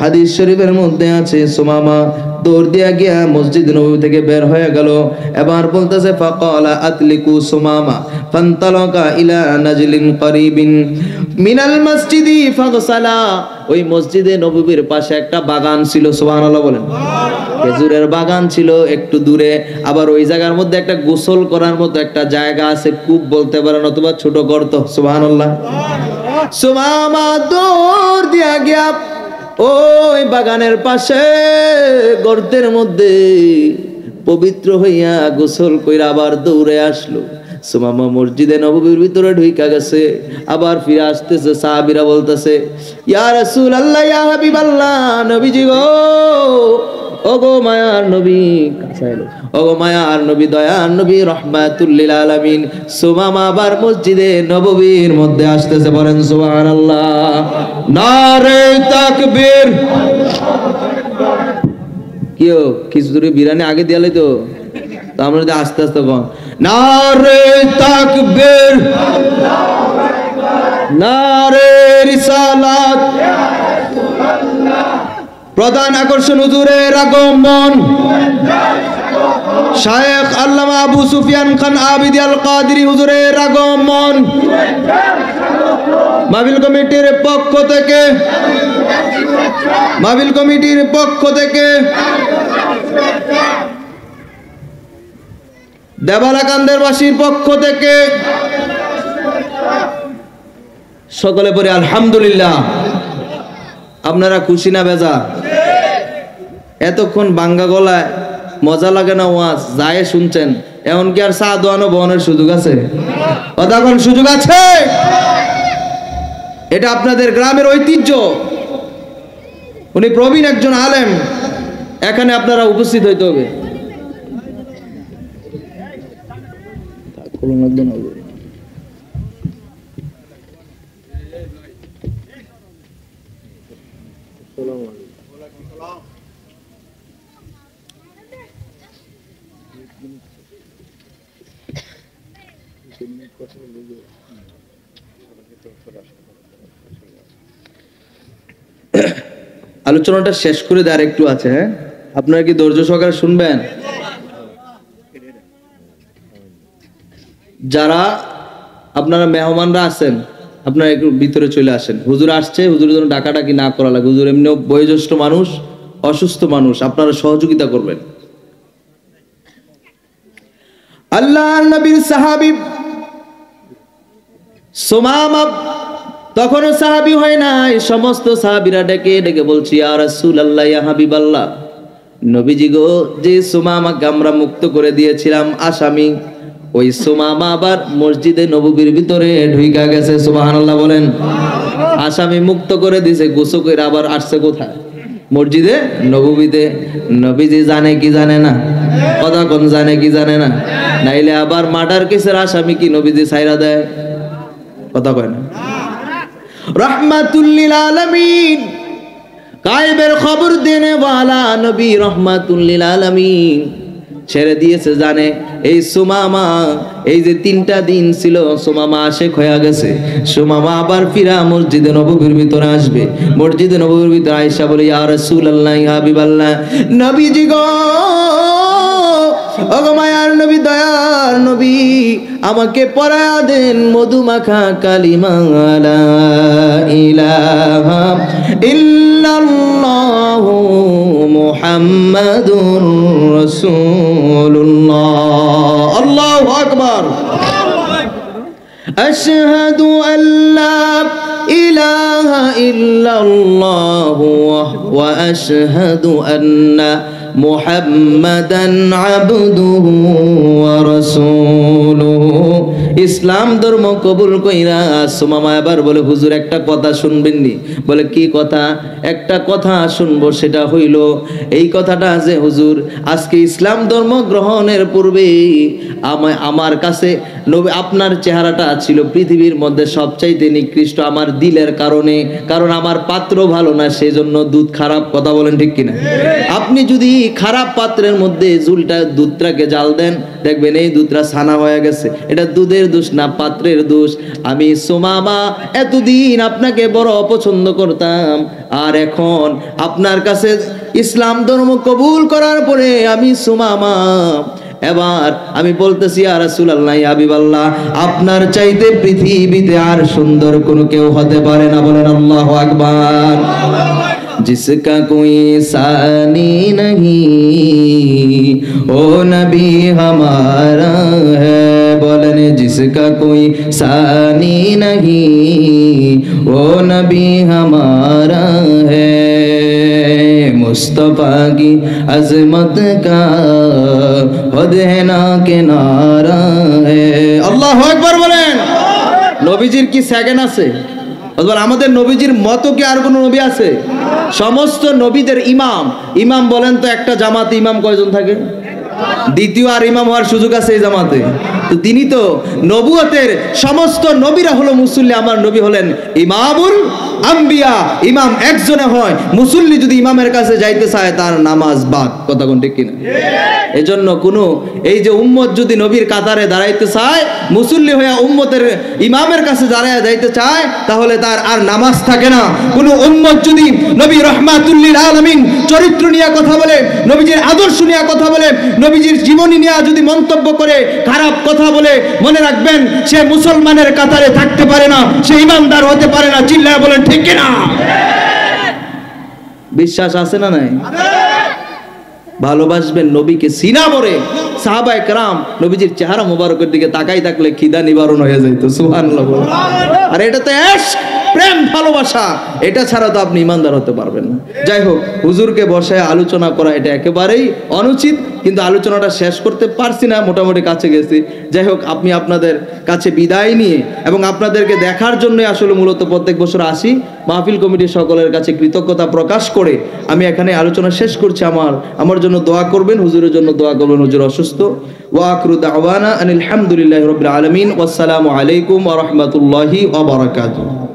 S1: হাদিস শরীফের মধ্যে আছে সুমামা দৌড় দিয়া গিয়া মসজিদ নববী থেকে বের হয়ে গেল। এবার বলতেছে ফাকালা আতলিকু সুমামা ফান্তালাকা ইলা নাজলিন করিবিন মিনাল মসজিদি ফাগসালা। ওই মসজিদে নববীর পাশে একটা বাগান ছিল। সুবহানাল্লাহ বলেন। খেজুরের বাগান ছিল একটু দূরে। আবার ওই জায়গার মধ্যে একটা গোসল করার মতো একটা জায়গা আছে, কূপ বলতে পারেন অথবা ছোট গর্ত। সুবহানাল্লাহ। সুমামা দৌড় দিয়া গিয়া ওই বাগানের পাশে গর্তের মধ্যে পবিত্র হইয়া গোসল কইরা আবার দৌড়ে আসলো। সুমামা মসজিদে নববীর ভিতরে ঢুইকা গেছে, আবার ফিরে আসতেছে। সাহাবীরা বলতেছে ইয়া রাসূলুল্লাহ ইয়া হাবিবাল্লাহ, নবীজি গো, ওগো মায়ার নবী, কাছে এলো, ওগো মায়ার নবী, দয়ার নবী, রাহমাতুল লিল আলামিন। সুমামা আবার মসজিদে নববীর মধ্যে আসতেছে। বলেন সুবহানাল্লাহ, নারে তাকবীর। কিও খিচুড়ি বিরিয়ানি আগে দিয়ালে তো আমরা যদি আস্তে আস্তে কম, নারে তাকবীর, নারে রিসালাত। প্রধান আকর্ষণ হুজুরের আগমন। শায়েখ আল্লামা আবু সুফিয়ান খান আবিদি আল কাদেরী হুজুরের আগমন। মাহফিল কমিটির পক্ষ থেকে, মাহফিল কমিটির পক্ষ থেকে, দেবালাকান্দের বাসীর পক্ষ থেকে সকলে পড়ে আলহামদুলিল্লাহ। আপনারা খুশি না বেজা? এতক্ষণ বাঙ্গা গলায় মজা লাগে না ওয়াজ যায় শুনছেন, এমন কি আর চা দোয়ানো বহনের সুযোগ আছে? কথা কোন সুযোগ আছে? এটা আপনাদের গ্রামের ঐতিহ্য। উনি প্রবীণ একজন আলেম, এখানে আপনারা উপস্থিত হইতে হবে। আলোচনাটা শেষ করে দেওয়ার একটু আছে। হ্যাঁ, আপনারা কি ধৈর্য সহকারে শুনবেন? যারা আপনারা মেহমানরা আছেন আপনারা একটু ভিতরে চলে আসেন। হুজুর আসছে, হুজুরের জন্য ডাকাডাকি না করা লাগে। হুজুর এমনিও বয়োজ্যেষ্ঠ মানুষ, অসুস্থ মানুষ, আপনারা সহযোগিতা করবেন। আল্লাহর নবীর সাহাবী সুমামা তখনও সাহাবী হয় নাই, সমস্ত সাহাবীরা ডেকে ডেকে বলছি, ইয়া রাসূলুল্লাহ, ইয়া হাবিবাল্লাহ, নবীজি গো, যে সুমামাকে আমরা মুক্ত করে দিয়েছিলাম আসামি, ওই সুমামা আবার মসজিদে নববীর ভিতরে ঢুইকা গেছে। সুবহানাল্লাহ বলেন। আসামি মুক্ত করে দিয়েছে, গোসল করে আবার আসছে কোথায়? মসজিদে নববীতে। নবীজি জানে কি জানে না? কথা কোন জানে কি জানে না? নাইলে আবার মার্ডার কেসের আসামি কি নবীজি ছাইরা দেয়? কথা কয় না। রহমাতুল লিল আলামিন, গায়েবের খবর দেনে ওয়ালা নবী রহমাতুল লিল আলামিন ছেড়ে দিয়েছে। জানে এই সুমামা, এই যে 3টা দিন ছিল সুমামা আশেক হয়ে গেছে, সুমামা আবার ফিরা মসজিদে নববীর ভিতরে আসবে। মসজিদে নববীর ভিতরে আয়েশা বলে, ইয়া রাসূলুল্লাহ, ইয়া হাবিবাল্লাহ, নবীজি গো, ওগো মায়ার নবী, দয়ার নবী, আমাকে পড়ায়া দেন মধুমাখা কালিমা লা ইলাহা ইল্লাল্লাহু মুহাম্মাদুর রাসূলুল্লাহ। আল্লাহু আকবার। আশহাদু আল্লা ইলাহা ইল্লাল্লাহু ওয়া আশহাদু আন্না মুহাম্মাদান আবদুহু ওয়া রাসূলুহু। ইসলাম ধর্ম কবুল কইরা সুমামা এবার বলে, হুজুর একটা কথা শুনবেন নি? বলে, কি কথা? একটা কথা শুনবো, সেটা হইল এই কথাটা যে হুজুর, আজকে ইসলাম ধর্ম গ্রহণের পূর্বে আমার কাছে আপনার চেহারাটা ছিল পৃথিবীর মধ্যে সবচাইতে নিকৃষ্ট আমার দিলের কারণে, কারণ আমার পাত্র ভালো না, সেজন্য দুধ খারাপ। কথা বলেন ঠিক কিনা? আপনি যদি খারাপ পাত্রের মধ্যে দুধটাকে জাল দেন, দেখবেন এই দুধটা ছানা হয়ে গেছে। এটা দুধের দোষ না, পাত্রের দোষ। আমি সুমামা এতদিন আপনাকে বড় অপছন্দ করতাম, আর এখন আপনার কাছে ইসলাম ধর্ম কবুল করার পরে আমি সুমামা এবার আমি বলতেছি, ইয়া রাসূলুল্লাহ, ইয়া হাবিবাল্লাহ, আপনার চাইতে পৃথিবীতে আর সুন্দর কোনো কেউ হতে পারে না। বলেন আল্লাহু আকবার। जिसका कोई सानी नहीं ओ नबी हमारा है। बोलन, जिसका कोई सानी नहीं ओ नबी हमारा है। मुस्तफा की अजमत का खुद है ना किनारा है। अल्लाहु আকবার বলেন। নবীজির কি সেকেন্ড আছে? আমাদের নবীজির মতো কি আর কোন নবী আছে? সমস্ত নবীদের ইমাম। ইমাম বলেন তো, একটা জামাতে ইমাম কয়জন থাকে? দ্বিতীয় আর ইমাম হওয়ার সুযোগ আছে এই জামাতে? তো তিনি তো নবুয়তের সমস্ত নবীরা হলো মুসল্লি, আমার নবী হলেন ইমামুল আম্বিয়া। ইমাম একজনে হয়, মুসল্লি যদি ইমামের কাছে যাইতে চায় তার নামাজ বাদ। কথা কোন ঠিক কিনা? এজন্য কোনো এই যে উম্মত যদি নবীর কাতারে দাঁড়াইতে চায়, মুসল্লি হইয়া উম্মতের ইমামের কাছে দাঁড়ায় যাইতে চায়, তাহলে তার আর নামাজ থাকে না। কোনো উম্মত যদি নবী রহমাতুল লিল আলামিন চরিত্র নিয়ে কথা বলে, নবীজির আদর্শ নিয়ে কথা বলে, নবীজির জীবনী নিয়ে যদি মন্তব্য করে, খারাপ কথা কথা বলে মনে রাখবেন সে মুসলমানের কাতারে থাকতে পারে না, সে ইমানদার হতে পারে না। চিল্লায় বলেন ঠিক কিনা? বিশ্বাস আছে না নাই? ভালোবাসবেন নবীকে সিনা ভরে। সাহাবায়ে কেরাম নবীজির চেহারা মোবারকের দিকে তাকাই থাকলে খিদা নিবারণ হয়ে যেত। সুবহানাল্লাহ। আর এটা তো ইশক, প্রেম, ভালোবাসা। এটা ছাড়া তো আপনি ইমানদার হতে পারবেন না। যাই হোক, হুজুরকে বসায় আলোচনা করা এটা একেবারেই অনুচিত, কিন্তু আলোচনাটা শেষ করতে পারছি না, মোটামুটি কাছে গেছি। যাই হোক, আপনি আপনাদের কাছে বিদায় নিয়ে এবং আপনাদেরকে দেখার জন্যই আসলে মূলত প্রত্যেক বছর আসি। মাহফিল কমিটির সকলের কাছে কৃতজ্ঞতা প্রকাশ করে আমি এখানে আলোচনা শেষ করছি। আমার জন্য দোয়া করবেন, হুজুরের জন্য দোয়া করবেন। হুজুর অসুস্থ। ওয়া আখিরু দাওয়ানা আনিল হামদুলিল্লাহি রাব্বিল আলামিন। ওয়াসসালামু আলাইকুম ওয়া রাহমাতুল্লাহি ওয়া বারাকাতুহু।